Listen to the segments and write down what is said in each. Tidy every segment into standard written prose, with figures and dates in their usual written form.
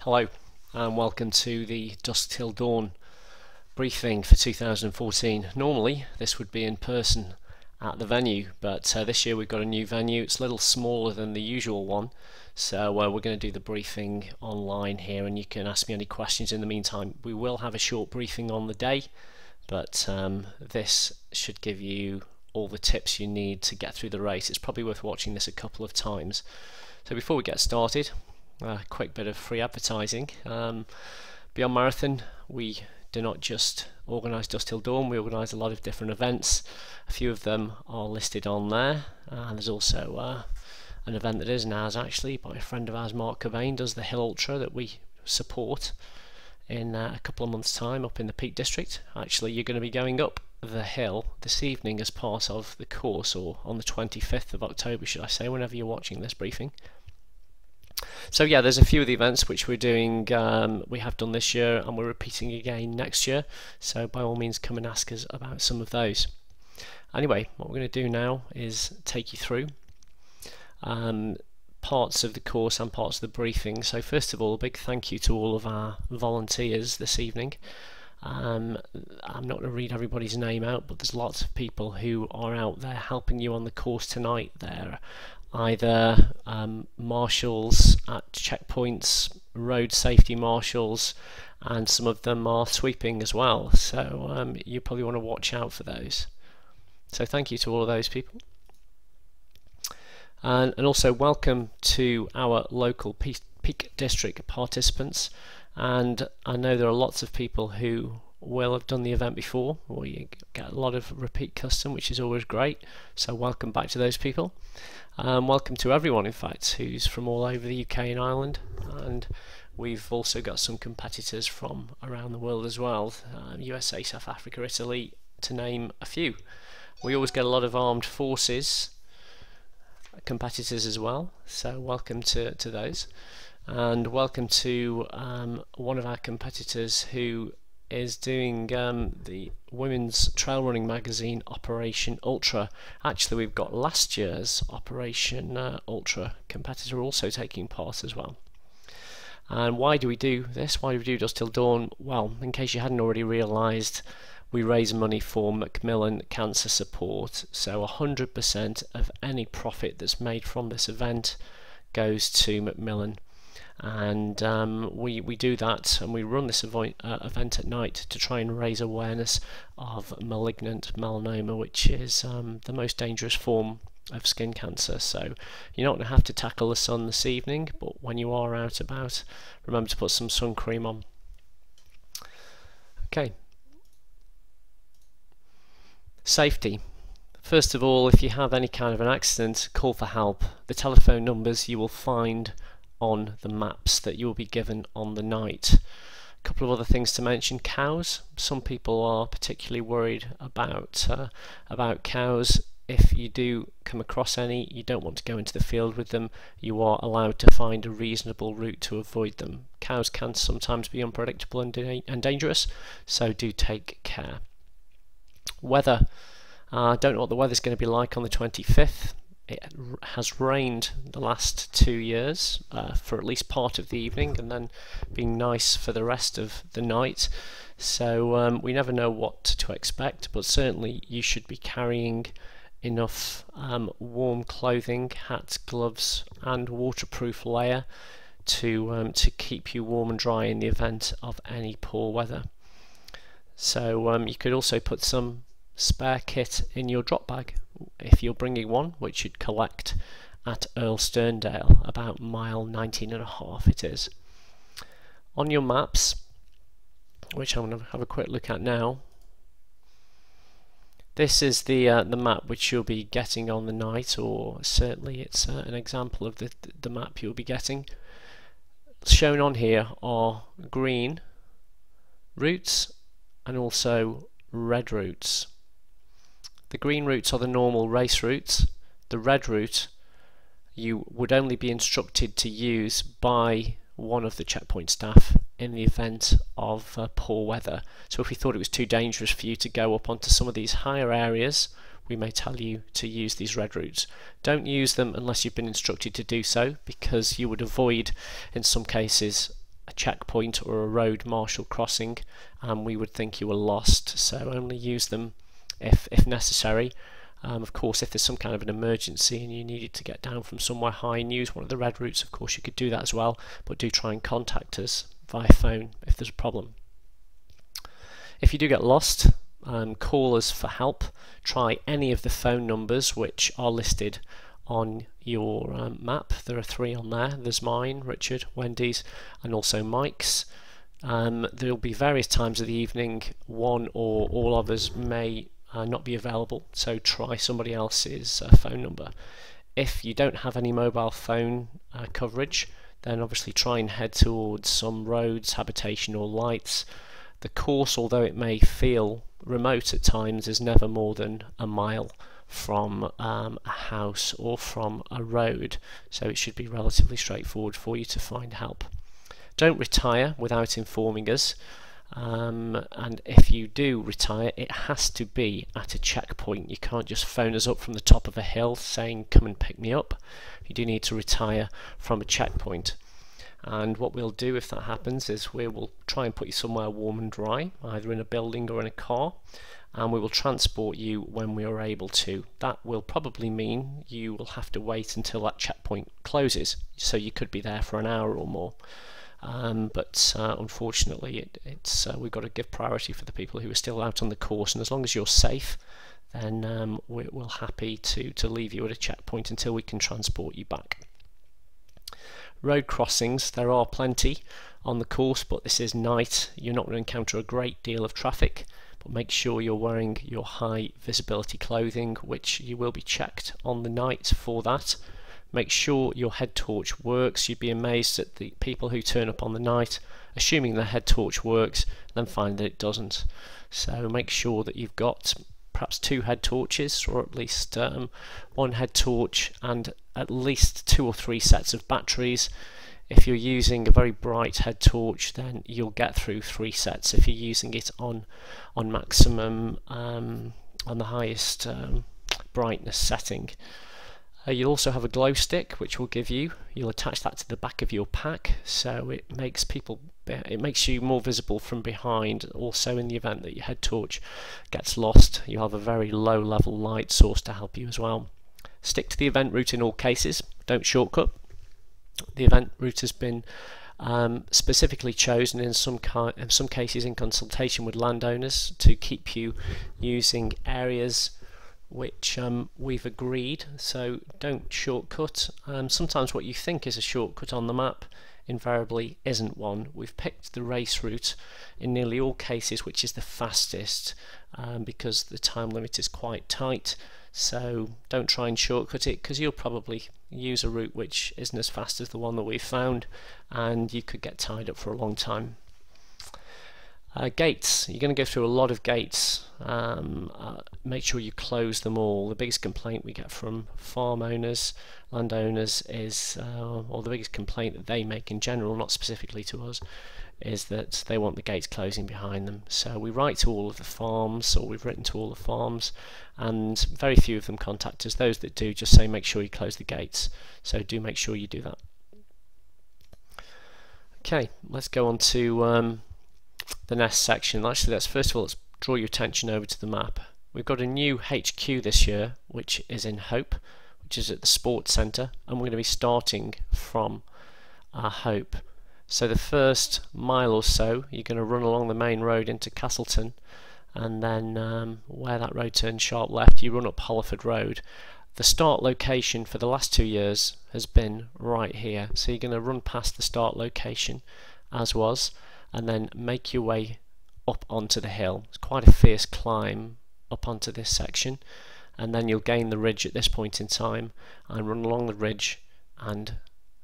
Hello and welcome to the Dusk Till Dawn briefing for 2014. Normally this would be in person at the venue, but this year we've got a new venue. It's a little smaller than the usual one, so we're going to do the briefing online here, and you can ask me any questions in the meantime. We will have a short briefing on the day, but this should give you all the tips you need to get through the race. It's probably worth watching this a couple of times. So before we get started, a quick bit of free advertising. Beyond Marathon, we do not just organise Dusk Till Dawn, we organise a lot of different events. A few of them are listed on there. There's also an event that isn't ours actually, by a friend of ours, Mark Cobain, does the Hill Ultra that we support in a couple of months' time up in the Peak District. Actually, you're going to be going up the hill this evening as part of the course, or on the 25th of October should I say, whenever you're watching this briefing. So yeah, there's a few of the events which we're doing, we have done this year, and we're repeating again next year, so by all means come and ask us about some of those. Anyway, what we're going to do now is take you through parts of the course and parts of the briefing. So first of all, a big thank you to all of our volunteers this evening. I'm not going to read everybody's name out, but there's lots of people who are out there helping you on the course tonight. They're either marshals at checkpoints, road safety marshals, and some of them are sweeping as well, so you probably want to watch out for those. So thank you to all of those people, and also welcome to our local Peak District participants. And I know there are lots of people who will have done the event before. We get a lot of repeat custom, which is always great, so welcome back to those people. Welcome to everyone, in fact, who's from all over the UK and Ireland, and we've also got some competitors from around the world as well, USA, South Africa, Italy, to name a few. We always get a lot of armed forces competitors as well, so welcome to those, and welcome to one of our competitors who is doing the women's trail running magazine Operation Ultra. Actually, we've got last year's Operation Ultra competitor also taking part as well. And why do we do this? Why do we do Dusk Till Dawn? Well, in case you hadn't already realised, we raise money for Macmillan Cancer Support, so 100% of any profit that's made from this event goes to Macmillan. And we do that, and we run this event at night to try and raise awareness of malignant melanoma, which is the most dangerous form of skin cancer. So you're not going to have to tackle the sun this evening, but when you are out about, remember to put some sun cream on. Okay. Safety. First of all, if you have any kind of an accident, call for help. The telephone numbers you will find on the maps that you will be given on the night. A couple of other things to mention: cows. Some people are particularly worried about cows. If you do come across any, you don't want to go into the field with them. You are allowed to find a reasonable route to avoid them. Cows can sometimes be unpredictable and dangerous, so do take care. Weather. I don't know what the weather's going to be like on the 25th. It has rained the last 2 years for at least part of the evening, and then being nice for the rest of the night. So we never know what to expect, but certainly you should be carrying enough warm clothing, hats, gloves, and waterproof layer to keep you warm and dry in the event of any poor weather. So you could also put some spare kit in your drop bag if you're bringing one, which you'd collect at Earl Sterndale, about mile 19.5 it is. On your maps, which I'm going to have a quick look at now, this is the map which you'll be getting on the night, or certainly it's an example of the map you'll be getting. Shown on here are green routes and also red routes. The green routes are the normal race routes. The red route you would only be instructed to use by one of the checkpoint staff in the event of poor weather. So if we thought it was too dangerous for you to go up onto some of these higher areas, we may tell you to use these red routes. Don't use them unless you've been instructed to do so, because you would avoid, in some cases, a checkpoint or a road marshal crossing, and we would think you were lost, so only use them if necessary. Of course, if there's some kind of an emergency and you needed to get down from somewhere high and use one of the red routes, of course you could do that as well, but do try and contact us via phone if there's a problem. If you do get lost, call us for help. Try any of the phone numbers which are listed on your map. There are 3 on there. There's mine, Richard, Wendy's, and also Mike's. There'll be various times of the evening, one or all of us may not be available, so try somebody else's phone number. If you don't have any mobile phone coverage, then obviously try and head towards some roads, habitation or lights. The course, although it may feel remote at times, is never more than a mile from a house or from a road, so it should be relatively straightforward for you to find help. Don't retire without informing us, and if you do retire, it has to be at a checkpoint. You can't just phone us up from the top of a hill saying come and pick me up. You do need to retire from a checkpoint. And what we'll do if that happens is we will try and put you somewhere warm and dry, either in a building or in a car, and we will transport you when we are able to. That will probably mean you will have to wait until that checkpoint closes, so you could be there for an hour or more. But unfortunately we've got to give priority for the people who are still out on the course, and as long as you're safe, then we're happy to leave you at a checkpoint until we can transport you back. Road crossings, there are plenty on the course, but this is night. You're not going to encounter a great deal of traffic, but make sure you're wearing your high visibility clothing, which you will be checked on the night for that. Make sure your head torch works. You'd be amazed at the people who turn up on the night assuming their head torch works and then find that it doesn't. So make sure that you've got perhaps 2 head torches, or at least 1 head torch and at least 2 or 3 sets of batteries. If you're using a very bright head torch, then you'll get through 3 sets. If you're using it on maximum, on the highest brightness setting. You'll also have a glow stick, which will give you'll attach that to the back of your pack, so it makes you more visible from behind. Also, in the event that your head torch gets lost, you have a very low level light source to help you as well. Stick to the event route in all cases, don't shortcut. The event route has been specifically chosen in some cases in consultation with landowners to keep you using areas which we've agreed, so don't shortcut. Sometimes what you think is a shortcut on the map invariably isn't one. We've picked the race route in nearly all cases, which is the fastest, because the time limit is quite tight, so don't try and shortcut it, because you'll probably use a route which isn't as fast as the one that we've found, and you could get tied up for a long time. Gates, you're going to go through a lot of gates. Make sure you close them all. The biggest complaint we get from farm owners, landowners, is, or the biggest complaint that they make in general, not specifically to us, is that they want the gates closing behind them. So we write to all of the farms, or we've written to all the farms, and very few of them contact us. Those that do just say make sure you close the gates. So do make sure you do that. Okay, let's go on to the next section. Actually, first of all, let's draw your attention over to the map. We've got a new HQ this year, which is in Hope, which is at the Sports Centre, and we're going to be starting from Hope. So the first mile or so, you're going to run along the main road into Castleton, and then where that road turns sharp left, you run up Holliford Road. The start location for the last 2 years has been right here, so you're going to run past the start location as was, and then make your way up onto the hill. It's quite a fierce climb up onto this section, and then you'll gain the ridge at this point in time and run along the ridge, and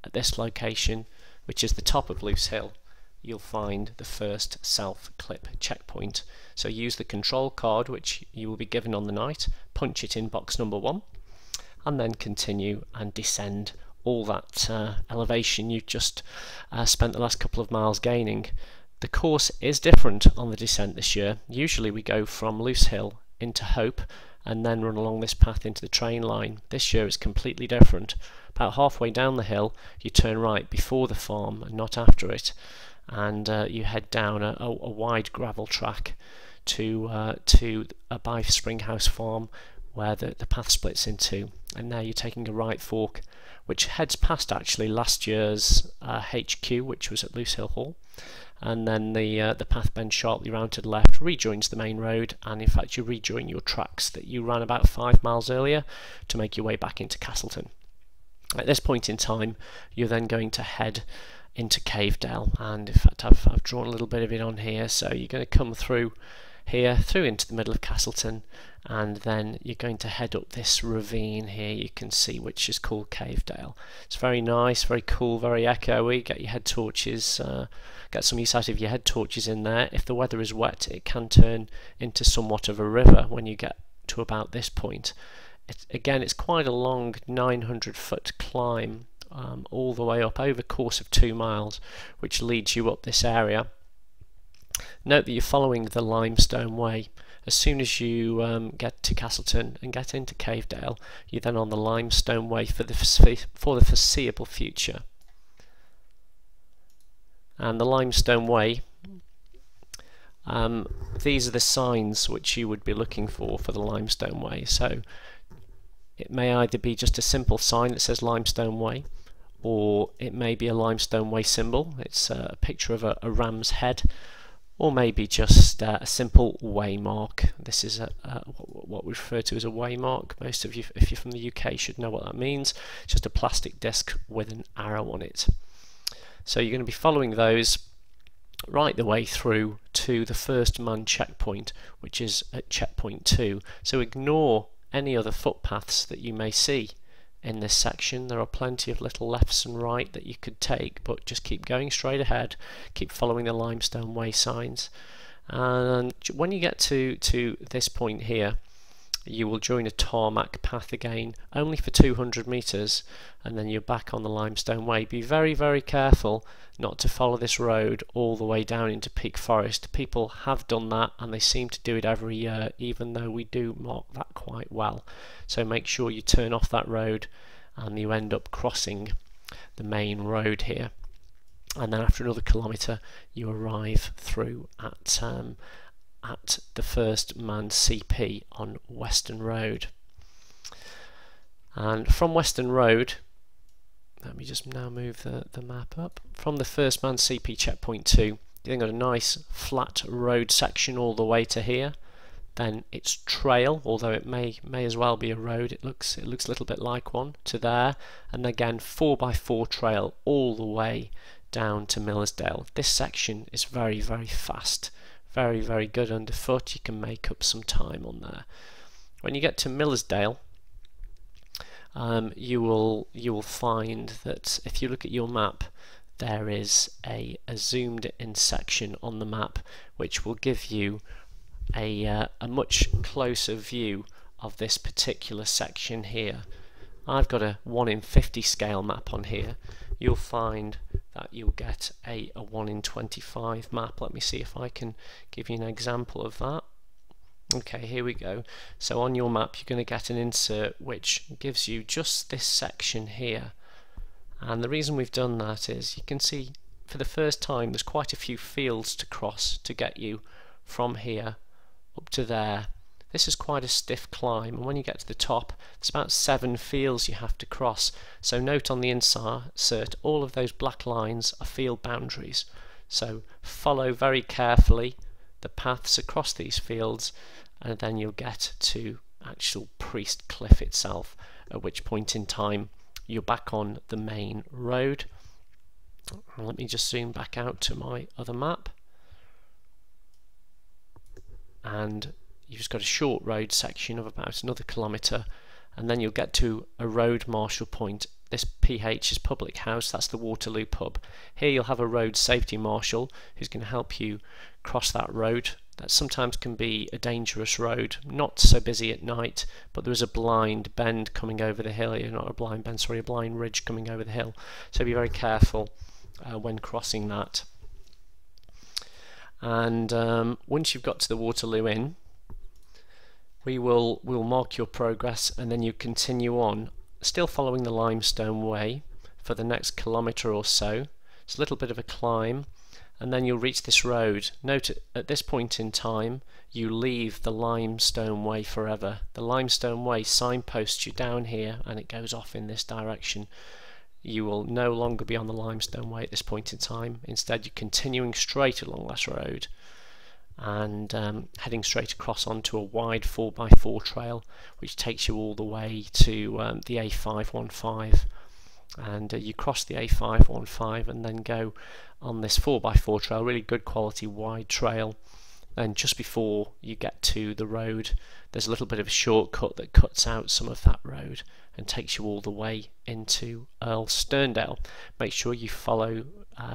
at this location, which is the top of Loose Hill, you'll find the first self-clip checkpoint. So use the control card which you will be given on the night, punch it in box number 1, and then continue and descend all that elevation you've just spent the last couple of miles gaining. The course is different on the descent this year. Usually we go from Loose Hill into Hope, and then run along this path into the train line. This year it's completely different. About halfway down the hill you turn right before the farm and not after it, and you head down a wide gravel track to a by Springhouse farm where the path splits into, and now you're taking a right fork which heads past actually last year's HQ, which was at Loose Hill Hall, and then the path bends sharply round to the left, rejoins the main road, and in fact you rejoin your tracks that you ran about 5 miles earlier to make your way back into Castleton. At this point in time you're then going to head into Cavedale, and in fact I've drawn a little bit of it on here. So you're going to come through here, through into the middle of Castleton, and then you're going to head up this ravine here you can see, which is called Cavedale. It's very nice, very cool, very echoey. Get your head torches, get some use out of your head torches in there. If the weather is wet it can turn into somewhat of a river when you get to about this point. Again, it's quite a long 900-foot climb all the way up over a course of 2 miles, which leads you up this area. Note that you're following the Limestone Way. As soon as you get to Castleton and get into Cavedale, you're then on the Limestone Way for the foreseeable future. And the Limestone Way, these are the signs which you would be looking for the Limestone Way. So it may either be just a simple sign that says Limestone Way, or it may be a Limestone Way symbol. It's a picture of a ram's head, or maybe just a simple waymark. This is what we refer to as a waymark. Most of you, if you're from the UK, should know what that means. It's just a plastic disc with an arrow on it. So you're going to be following those right the way through to the first man checkpoint, which is at checkpoint 2. So ignore any other footpaths that you may see in this section. There are plenty of little lefts and right that you could take, but just keep going straight ahead, keep following the Limestone Way signs, and when you get to this point here you will join a tarmac path again, only for 200 meters, and then you're back on the Limestone Way. Be very, very careful not to follow this road all the way down into Peak Forest. People have done that and they seem to do it every year, even though we do mark that quite well. So make sure you turn off that road and you end up crossing the main road here, and then after another kilometre you arrive through at the first man CP on Western Road. And from Western Road, let me just now move the map up. From the first man CP checkpoint 2, you then got a nice flat road section all the way to here. Then it's trail, although it may as well be a road. It looks a little bit like one, to there, and again 4x4 trail all the way down to Millersdale. This section is very, very fast. Very, very good underfoot. You can make up some time on there. When you get to Millersdale, you will find that if you look at your map, there is a zoomed in section on the map which will give you a much closer view of this particular section here. I've got a 1 in 50 scale map on here. You'll find that you'll get a 1 in 25 map. Let me see if I can give you an example of that. Okay, here we go. So on your map you're going to get an insert which gives you just this section here, and the reason we've done that is you can see for the first time there's quite a few fields to cross to get you from here up to there. This is quite a stiff climb, and when you get to the top there's about 7 fields you have to cross. So note on the insert all of those black lines are field boundaries, so follow very carefully the paths across these fields, and then you'll get to actual Priest Cliff itself, at which point in time you're back on the main road. Let me just zoom back out to my other map, and you've just got a short road section of about another kilometre, and then you'll get to a road marshal point. This PH is Public House, that's the Waterloo pub. Here you'll have a road safety marshal who's going to help you cross that road. That sometimes can be a dangerous road, not so busy at night, but there is a blind bend coming over the hill. Not a blind bend, sorry, a blind ridge coming over the hill. So be very careful when crossing that. And once you've got to the Waterloo Inn, we'll mark your progress, and then you continue on, still following the limestone way for the next kilometre or so. It's a little bit of a climb, and then you'll reach this road. Note at this point in time you leave the limestone way forever. The limestone way signposts you down here and it goes off in this direction. You will no longer be on the limestone way at this point in time. Instead, you're continuing straight along this road and heading straight across onto a wide 4x4 trail which takes you all the way to the A515, and you cross the A515 and then go on this 4x4 trail, really good quality wide trail. And just before you get to the road, there's a little bit of a shortcut that cuts out some of that road and takes you all the way into Earl Sterndale. Make sure you follow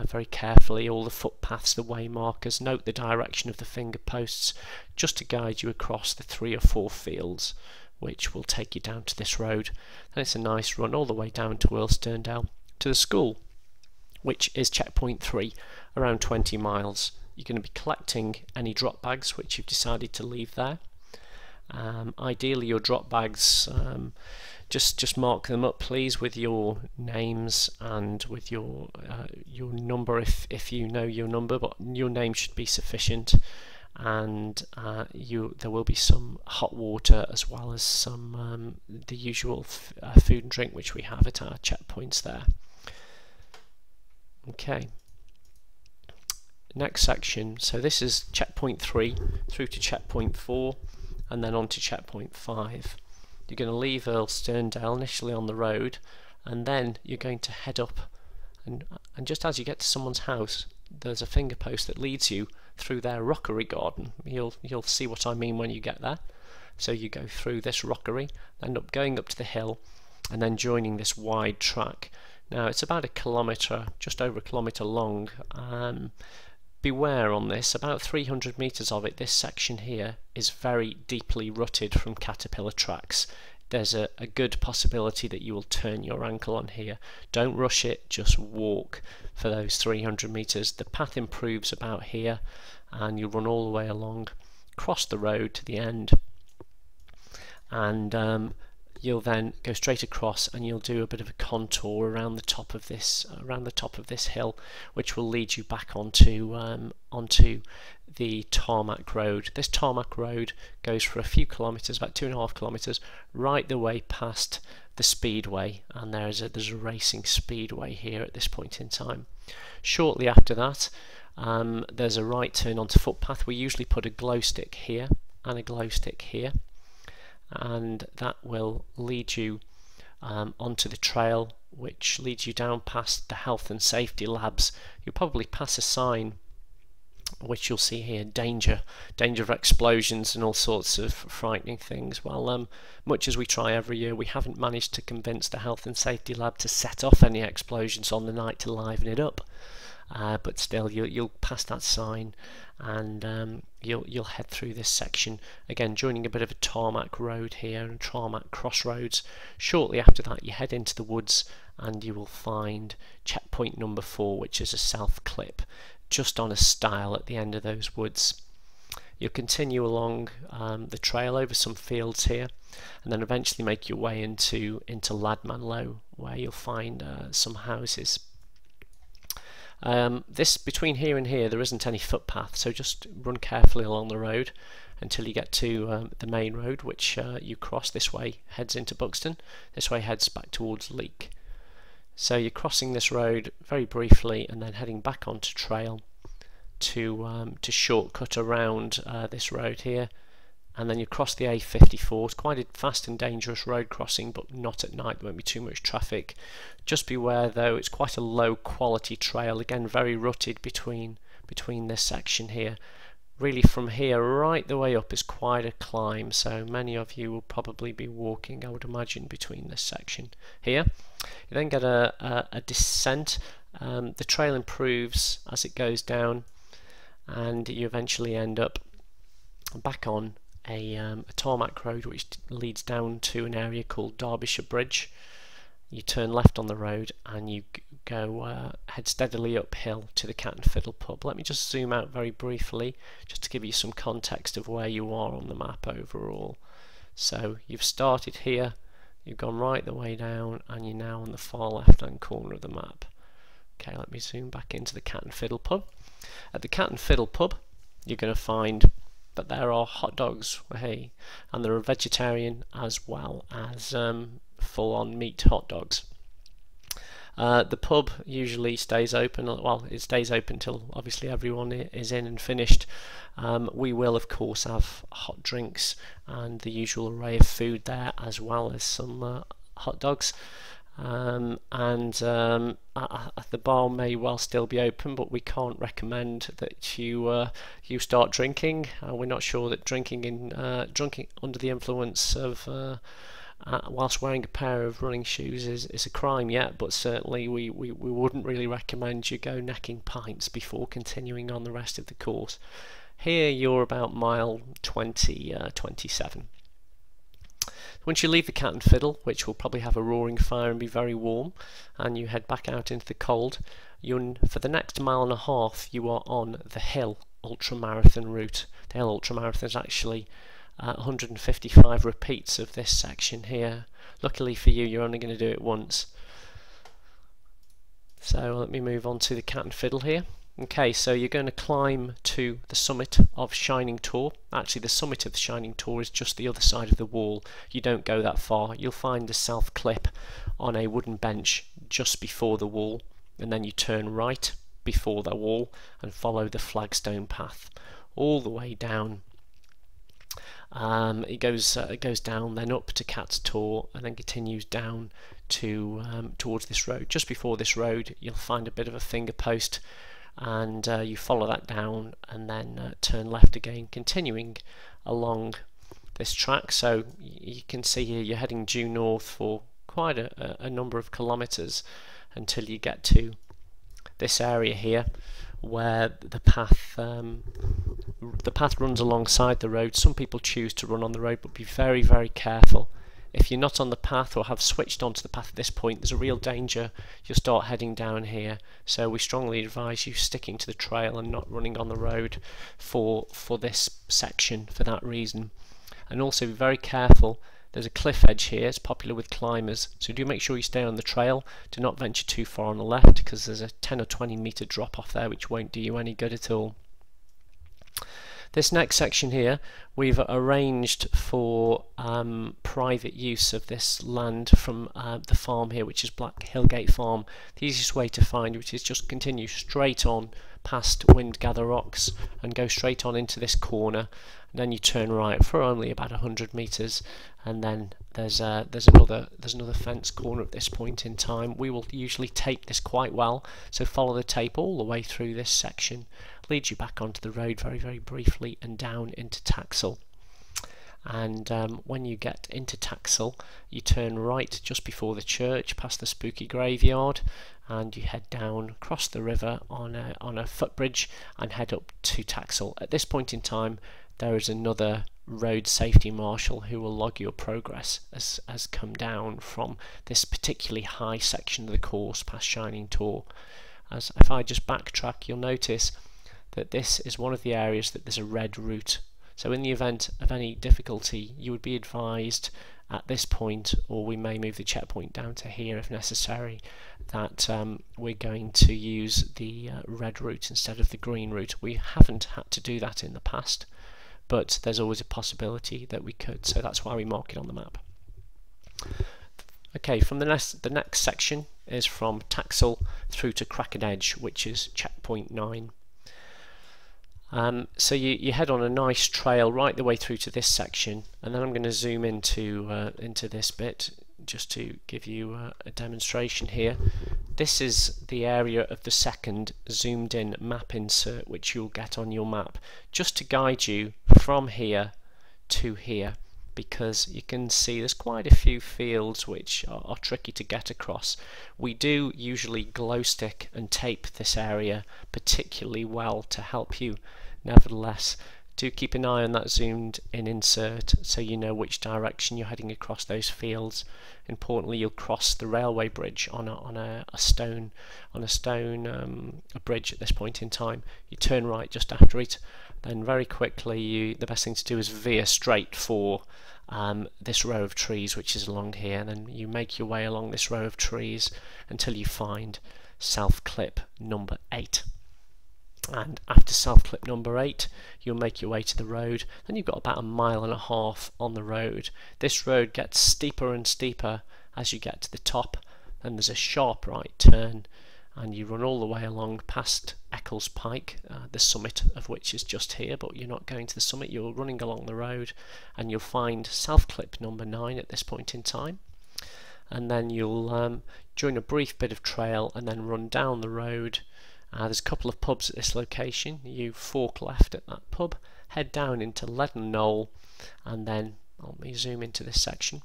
very carefully all the footpaths, the way markers. Note the direction of the finger posts just to guide you across the 3 or 4 fields which will take you down to this road. And it's a nice run all the way down to Earl Sterndale to the school, which is checkpoint 3, around 20 miles. You're going to be collecting any drop bags which you've decided to leave there. Ideally your drop bags, just mark them up please with your names and with your number if you know your number, but your name should be sufficient. And there will be some hot water as well as some the usual food and drink which we have at our checkpoints there. Okay. Next section, so this is checkpoint 3 through to checkpoint 4 and then on to checkpoint 5. You're going to leave Earl Sterndale initially on the road, and then you're going to head up, and just as you get to someone's house there's a finger post that leads you through their rockery garden. You'll see what I mean when you get there. So you go through this rockery, end up going up to the hill and then joining this wide track. Now it's about a kilometre, just over a kilometre long. Beware on this, about 300 metres of it, this section here is very deeply rutted from caterpillar tracks. There's a good possibility that you will turn your ankle on here. Don't rush it, just walk for those 300 metres. The path improves about here and you run all the way along, cross the road to the end, and you'll then go straight across and you'll do a bit of a contour around the top of this hill, which will lead you back onto the tarmac road. This tarmac road goes for a few kilometres, about 2.5 kilometres, right the way past the speedway, and there's a racing speedway here at this point in time. Shortly after that there's a right turn onto footpath. We usually put a glow stick here and a glow stick here, and that will lead you onto the trail which leads you down past the health and safety labs. You'll probably pass a sign which you'll see here, danger of explosions and all sorts of frightening things. Well, much as we try every year, we haven't managed to convince the health and safety lab to set off any explosions on the night to liven it up. But still, you'll pass that sign and you'll head through this section, again joining a bit of a tarmac road here and tarmac crossroads. Shortly after that you head into the woods and you will find checkpoint number 4, which is a self clip just on a stile at the end of those woods. You'll continue along the trail over some fields here and then eventually make your way into Ladmanlow, where you'll find some houses. This between here and here there isn't any footpath, so just run carefully along the road until you get to the main road, which you cross. This way heads into Buxton, this way heads back towards Leek. So you're crossing this road very briefly and then heading back onto trail to shortcut around this road here, and then you cross the A54. It's quite a fast and dangerous road crossing, but not at night. There won't be too much traffic. Just beware though, it's quite a low quality trail, again very rutted between this section here. Really from here right the way up is quite a climb, so many of you will probably be walking, I would imagine, between this section here. You then get a descent. The trail improves as it goes down and you eventually end up back on a tarmac road which leads down to an area called Derbyshire Bridge. You turn left on the road and you go head steadily uphill to the Cat and Fiddle pub. Let me just zoom out very briefly just to give you some context of where you are on the map overall. So you've started here, you've gone right the way down, and you're now on the far left hand corner of the map. Okay, let me zoom back into the Cat and Fiddle pub. At the Cat and Fiddle pub, you're going to find that there are hot dogs, hey, and there are vegetarian as well as full-on meat hot dogs. The pub usually stays open, well, it stays open till obviously everyone is in and finished. We will of course have hot drinks and the usual array of food there, as well as some hot dogs. The bar may well still be open, but we can't recommend that you start drinking. We're not sure that drinking under the influence of whilst wearing a pair of running shoes is a crime yet, but certainly we wouldn't really recommend you go necking pints before continuing on the rest of the course. Here you're about mile 27. Once you leave the Cat and Fiddle, which will probably have a roaring fire and be very warm, and you head back out into the cold, for the next mile and a half you are on the hill ultramarathon route. The hill ultramarathon is actually 155 repeats of this section here. Luckily for you, you're only going to do it once. So let me move on to the Cat and Fiddle here. Okay, so you're going to climb to the summit of Shining Tor. Actually, the summit of the Shining Tor is just the other side of the wall. You don't go that far. You'll find a self-clip on a wooden bench just before the wall, and then you turn right before the wall and follow the flagstone path all the way down. It goes down, then up to Cat's Tor, and then continues down to towards this road. Just before this road, you'll find a bit of a finger post, and you follow that down, and then turn left again, continuing along this track. So you can see here you're heading due north for quite a number of kilometres until you get to this area here, where the path runs alongside the road. Some people choose to run on the road, but be very, very careful. If you're not on the path or have switched onto the path at this point, there's a real danger you'll start heading down here. So we strongly advise you sticking to the trail and not running on the road for this section for that reason. And also be very careful. There's a cliff edge here. It's popular with climbers, so do make sure you stay on the trail. Do not venture too far on the left, because there's a 10 or 20 metre drop off there which won't do you any good at all. This next section here, we've arranged for private use of this land from the farm here, which is Black Hillgate Farm. The easiest way to find which is just continue straight on past Windgather Rocks and go straight on into this corner, and then you turn right for only about 100 metres, and then there's another fence corner at this point in time. We will usually tape this quite well, so follow the tape all the way through this section. Leads you back onto the road very, very briefly and down into Taxel. And when you get into Taxel, you turn right just before the church, past the spooky graveyard, and you head down across the river on a footbridge and head up to Taxel. At this point in time, there is another road safety marshal who will log your progress as come down from this particularly high section of the course past Shining Tor. As if I just backtrack, you'll notice that this is one of the areas that there's a red route. So in the event of any difficulty, you would be advised at this point, or we may move the checkpoint down to here if necessary, that we're going to use the red route instead of the green route. We haven't had to do that in the past, but there's always a possibility that we could, so that's why we mark it on the map. Okay, from the next section is from Taxel through to Cracked Edge, which is checkpoint 9. So you head on a nice trail right the way through to this section, and then I'm going to zoom into this bit just to give you a demonstration here. This is the area of the second zoomed in map insert which you'll get on your map, just to guide you from here to here, because you can see there's quite a few fields which are tricky to get across. We do usually glow stick and tape this area particularly well to help you nevertheless Do keep an eye on that zoomed in insert so you know which direction you're heading across those fields. Importantly, you'll cross the railway bridge on a stone a bridge at this point in time. You turn right just after it, then very quickly the best thing to do is veer straight for this row of trees which is along here, and then you make your way along this row of trees until you find South Clip number 8. And after South Clip number 8, you'll make your way to the road. Then you've got about 1.5 miles on the road. This road gets steeper and steeper as you get to the top. Then there's a sharp right turn, and you run all the way along past Eccles Pike, the summit of which is just here, but you're not going to the summit, you're running along the road, and you'll find South Clip number 9 at this point in time. And then you'll join a brief bit of trail and then run down the road. There's a couple of pubs at this location. You fork left at that pub, head down into Leaden Knoll, and then let me zoom into this section.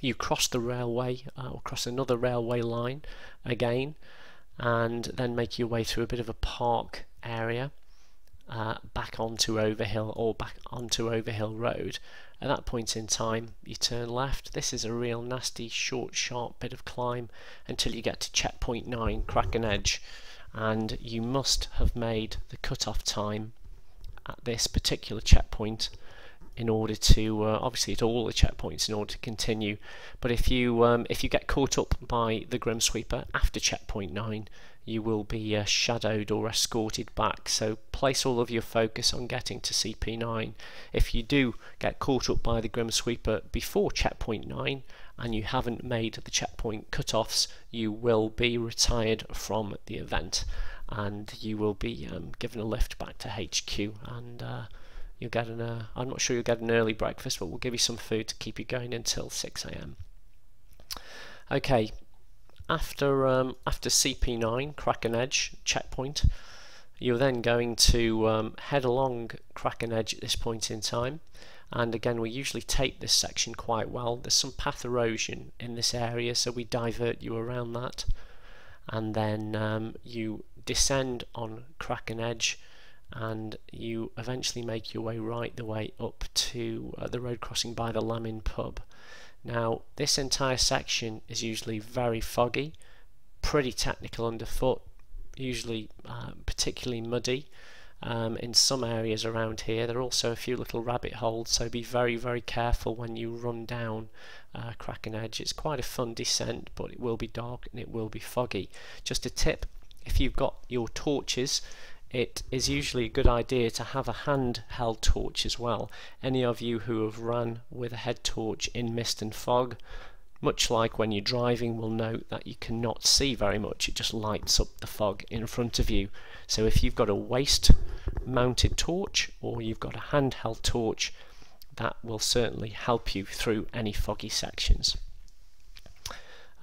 You cross the railway, or cross another railway line again, and then make your way through a bit of a park area, back onto Overhill Road. At that point in time, you turn left. This is a real nasty, short, sharp bit of climb until you get to checkpoint 9, Kraken Edge. And you must have made the cut-off time at this particular checkpoint in order to, obviously at all the checkpoints in order to continue. But if you get caught up by the Grim Sweeper after checkpoint 9, you will be shadowed or escorted back. So place all of your focus on getting to CP9. If you do get caught up by the Grim Sweeper before checkpoint 9 and you haven't made the checkpoint cut-offs, you will be retired from the event, and you will be given a lift back to HQ, and you'll get I'm not sure you'll get an early breakfast, but we'll give you some food to keep you going until 6 AM. Okay, after CP9, Kraken Edge checkpoint, you're then going to head along Kraken Edge at this point in time. And again, we usually tape this section quite well. There's some path erosion in this area, so we divert you around that. And then you descend on Kraken Edge, and you eventually make your way right the way up to the road crossing by the Lamin pub. Now, this entire section is usually very foggy, pretty technical underfoot, usually particularly muddy. In some areas around here there are also a few little rabbit holes, so be very, very careful when you run down Kraken Edge. It's quite a fun descent, but it will be dark and it will be foggy. Just a tip, if you've got your torches, it is usually a good idea to have a handheld torch as well. Any of you who have run with a head torch in mist and fog, much like when you're driving, will note that you cannot see very much. It just lights up the fog in front of you. So if you've got a waist mounted torch or you've got a handheld torch, that will certainly help you through any foggy sections.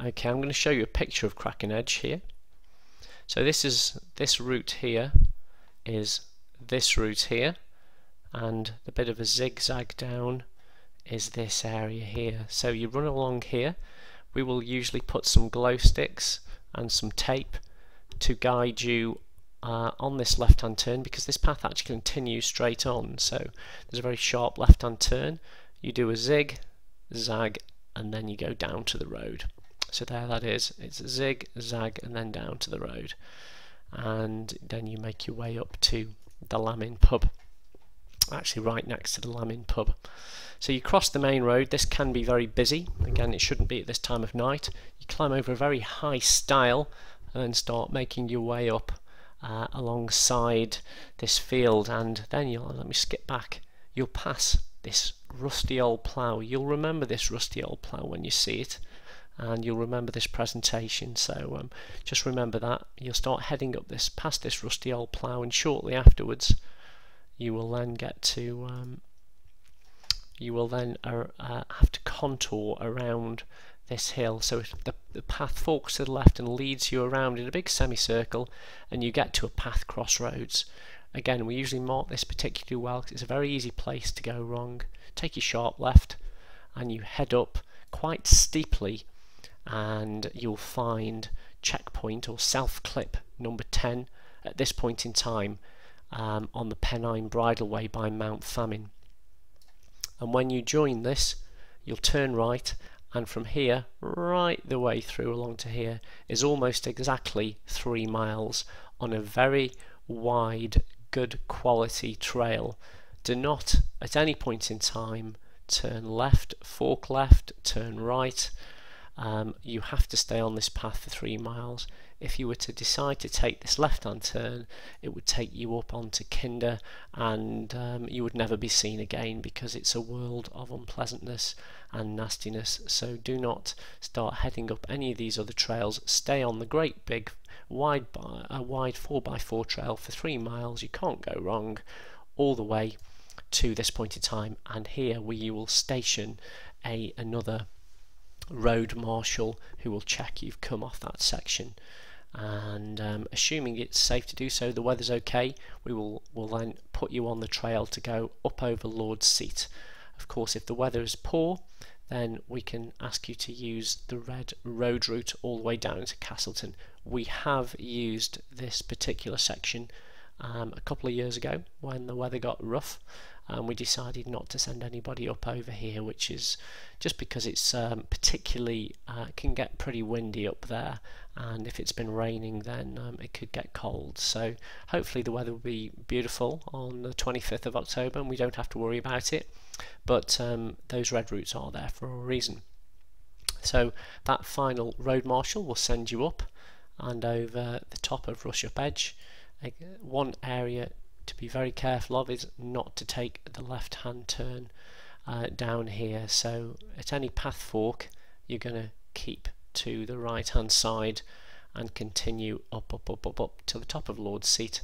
Okay, I'm going to show you a picture of Kraken Edge here. So this route here is this route here, and the bit of a zigzag down is this area here. So you run along here. We will usually put some glow sticks and some tape to guide you on this left hand turn, because this path actually continues straight on. So there's a very sharp left hand turn, you do a zig, zag, and then you go down to the road. So there that is, it's a zig, zag, and then down to the road, and then you make your way up to the Lamin pub, actually right next to the Lamin pub. So you cross the main road. This can be very busy. Again, it shouldn't be at this time of night. You climb over a very high stile and then start making your way up alongside this field, and then let me skip back, you'll pass this rusty old plough. You'll remember this rusty old plough when you see it, and you'll remember this presentation, so just remember that. You'll start heading up past this rusty old plough, and shortly afterwards you will then get to have to contour around this hill. So the path forks to the left and leads you around in a big semicircle, and you get to a path crossroads. Again, we usually mark this particularly well because it's a very easy place to go wrong. Take your sharp left and you head up quite steeply, and you'll find checkpoint or South Clip number 10 at this point in time. on the Pennine Bridleway by Mount Famine. And when you join this, you'll turn right, and from here right the way through along to here is almost exactly 3 miles on a very wide, good quality trail. Do not at any point in time turn left, fork left, turn right. You have to stay on this path for 3 miles. If you were to decide to take this left-hand turn, it would take you up onto Kinder, and you would never be seen again, because it's a world of unpleasantness and nastiness. So do not start heading up any of these other trails. Stay on the great big wide 4x4 trail for 3 miles. You can't go wrong all the way to this point in time, and here you will station another road marshal who will check you've come off that section, and assuming it's safe to do so, the weather's okay, will then put you on the trail to go up over Lord's Seat. Of course, if the weather is poor, then we can ask you to use the red road route all the way down to Castleton. We have used this particular section a couple of years ago when the weather got rough, and we decided not to send anybody up over here, which is just because it's particularly can get pretty windy up there, and if it's been raining then it could get cold. So hopefully the weather will be beautiful on the 25th of October and we don't have to worry about it, but those red routes are there for a reason. So that final road marshal will send you up and over the top of Rush Up Edge. One area to be very careful of is not to take the left hand turn down here, so at any path fork you're going to keep to the right hand side and continue up to the top of Lord's Seat,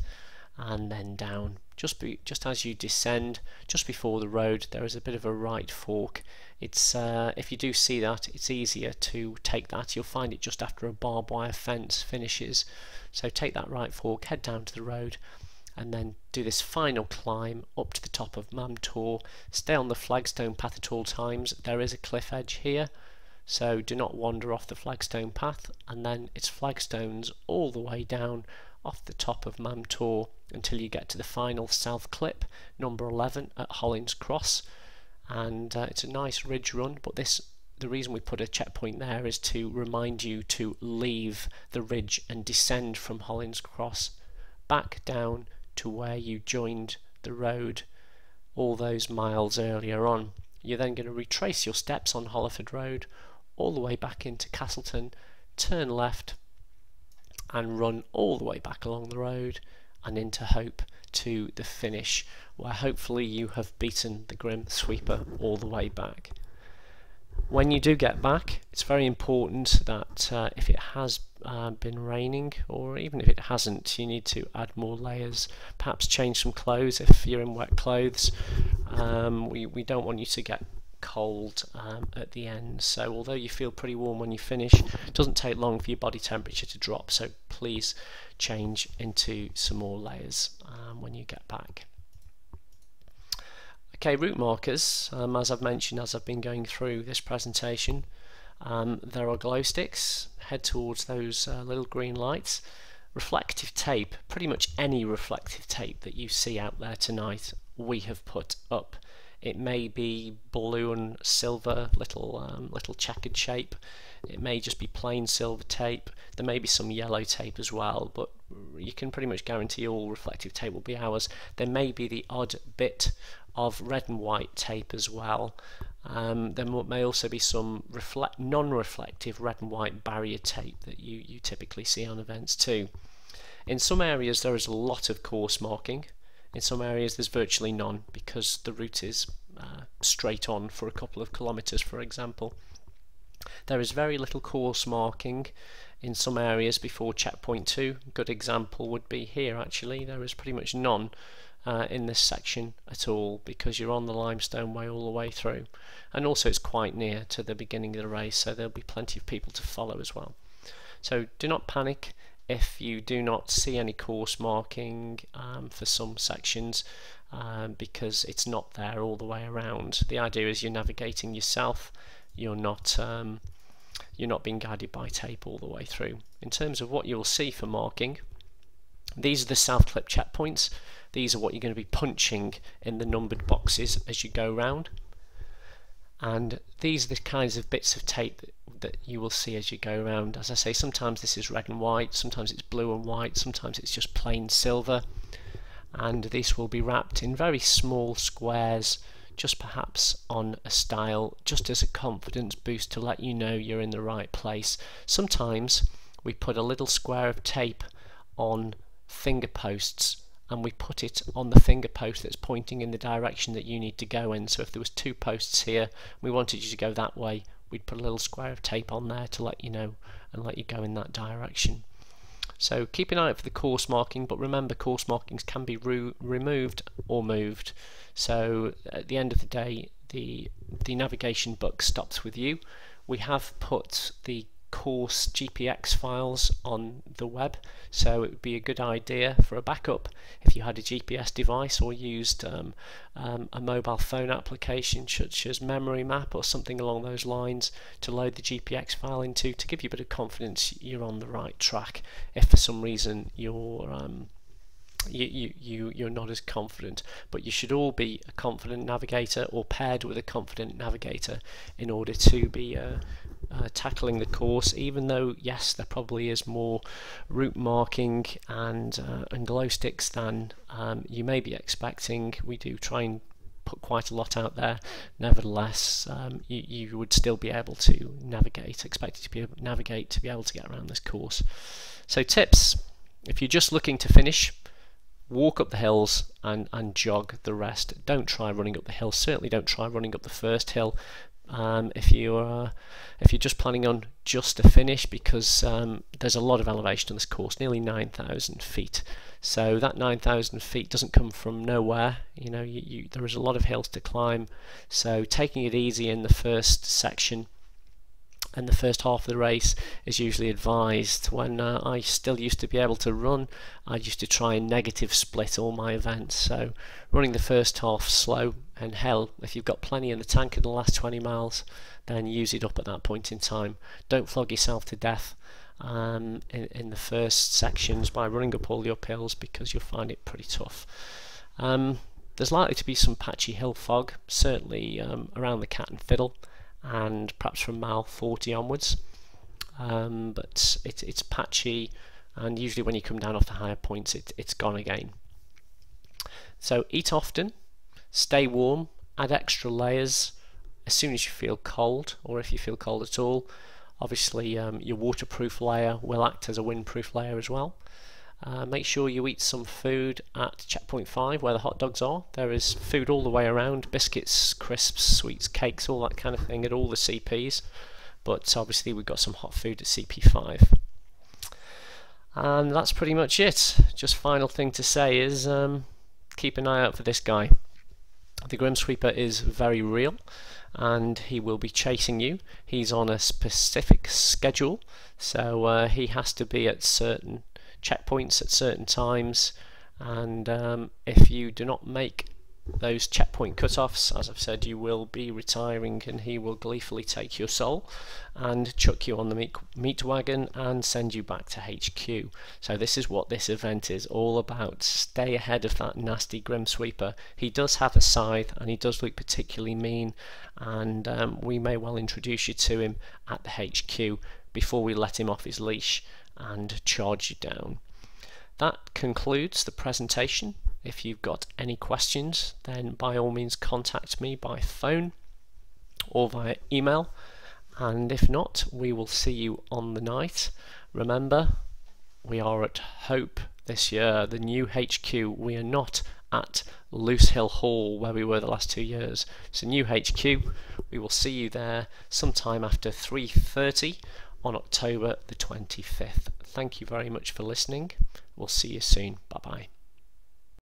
and then down. Just as you descend, just before the road, there is a bit of a right fork. It's if you do see that, it's easier to take that. You'll find it just after a barbed wire fence finishes. So take that right fork, head down to the road, and then do this final climb up to the top of Mam Tor. Stay on the flagstone path at all times. There is a cliff edge here, so do not wander off the flagstone path, and then it's flagstones all the way down off the top of Mam Tor until you get to the final south clip, number 11 at Hollins Cross. And it's a nice ridge run, but the reason we put a checkpoint there is to remind you to leave the ridge and descend from Hollins Cross back down to where you joined the road all those miles earlier on. You're then going to retrace your steps on Holliford Road all the way back into Castleton, turn left and run all the way back along the road and into Hope to the finish, where hopefully you have beaten the Grim Sweeper all the way back. When you do get back, it's very important that if it has been raining, or even if it hasn't, you need to add more layers, perhaps change some clothes if you're in wet clothes. We don't want you to get cold at the end, so although you feel pretty warm when you finish, it doesn't take long for your body temperature to drop, so please change into some more layers when you get back. Okay, route markers, as I've mentioned as I've been going through this presentation, there are glow sticks. Head towards those little green lights. Reflective tape, pretty much any reflective tape that you see out there tonight we have put up. It may be blue and silver, little checkered shape. It may just be plain silver tape. There may be some yellow tape as well, but you can pretty much guarantee all reflective tape will be ours. There may be the odd bit of red and white tape as well. There may also be some non-reflective red and white barrier tape that you typically see on events too. In some areas there is a lot of course marking. In some areas there's virtually none, because the route is straight on for a couple of kilometres, for example. There is very little course marking in some areas before checkpoint 2. A good example would be here actually. There is pretty much none in this section at all, because you're on the limestone way all the way through, and also it's quite near to the beginning of the race, so there'll be plenty of people to follow as well. So do not panic if you do not see any course marking for some sections, because it's not there all the way around. The idea is you're navigating yourself, you're not being guided by tape all the way through. In terms of what you'll see for marking, These are the self-clip checkpoints. These are what you're going to be punching in the numbered boxes as you go round. And these are the kinds of bits of tape that you will see as you go around. As I say, sometimes this is red and white, sometimes it's blue and white, sometimes it's just plain silver. And this will be wrapped in very small squares, just perhaps on a stile, just as a confidence boost to let you know you're in the right place. Sometimes we put a little square of tape on finger posts, and we put it on the finger post that's pointing in the direction that you need to go in. So if there was 2 posts here, we wanted you to go that way, we'd put a little square of tape on there to let you know and let you go in that direction. So keep an eye out for the course marking, but remember, course markings can be removed or moved. So at the end of the day, the navigation book stops with you. We have put the course GPX files on the web, so it would be a good idea for a backup if you had a GPS device or used a mobile phone application such as Memory Map or something along those lines to load the GPX file into, to give you a bit of confidence you're on the right track if for some reason you're not as confident. But you should all be a confident navigator or paired with a confident navigator in order to be tackling the course, even though yes, there probably is more route marking and glow sticks than you may be expecting. We do try and put quite a lot out there. Nevertheless, you would still be able to navigate, expected to be able to navigate to be able to get around this course. So tips: if you're just looking to finish, walk up the hills and jog the rest. Don't try running up the hill. Certainly don't try running up the first hill. If you're just planning on just a finish, because there's a lot of elevation on this course, nearly 9,000 feet. So that 9,000 feet doesn't come from nowhere. You know, there is a lot of hills to climb. So taking it easy in the first section and the first half of the race is usually advised. When I still used to be able to run, I used to try and negative split all my events. So running the first half slow, and hell, if you've got plenty in the tank in the last 20 miles, then use it up at that point in time. Don't flog yourself to death in the first sections by running up all the uphills, because you'll find it pretty tough. There's likely to be some patchy hill fog, certainly around the Cat and Fiddle, and perhaps from mile 40 onwards, but it's patchy, and usually when you come down off the higher points it's gone again. So eat often, stay warm, add extra layers as soon as you feel cold, or if you feel cold at all. Obviously your waterproof layer will act as a windproof layer as well. Make sure you eat some food at checkpoint 5 where the hot dogs are. There is food all the way around, biscuits, crisps, sweets, cakes, all that kind of thing at all the CPs, but obviously we've got some hot food at CP5. And that's pretty much it. Just final thing to say is keep an eye out for this guy. The Grim Sweeper is very real, and he will be chasing you. He's on a specific schedule, so he has to be at certain checkpoints at certain times, and if you do not make those checkpoint cut-offs, as I've said, you will be retiring, and he will gleefully take your soul and chuck you on the meat wagon and send you back to HQ. So this is what this event is all about. Stay ahead of that nasty Grim Sweeper. He does have a scythe, and he does look particularly mean, and we may well introduce you to him at the HQ before we let him off his leash and charge you down. That concludes the presentation. If you've got any questions, then by all means contact me by phone or via email, and if not, we will see you on the night. Remember, we are at Hope this year, the new HQ. We are not at Loose Hill Hall where we were the last 2 years. It's a new HQ. We will see you there sometime after 3:30 on October the 25th. Thank you very much for listening. We'll see you soon. Bye bye.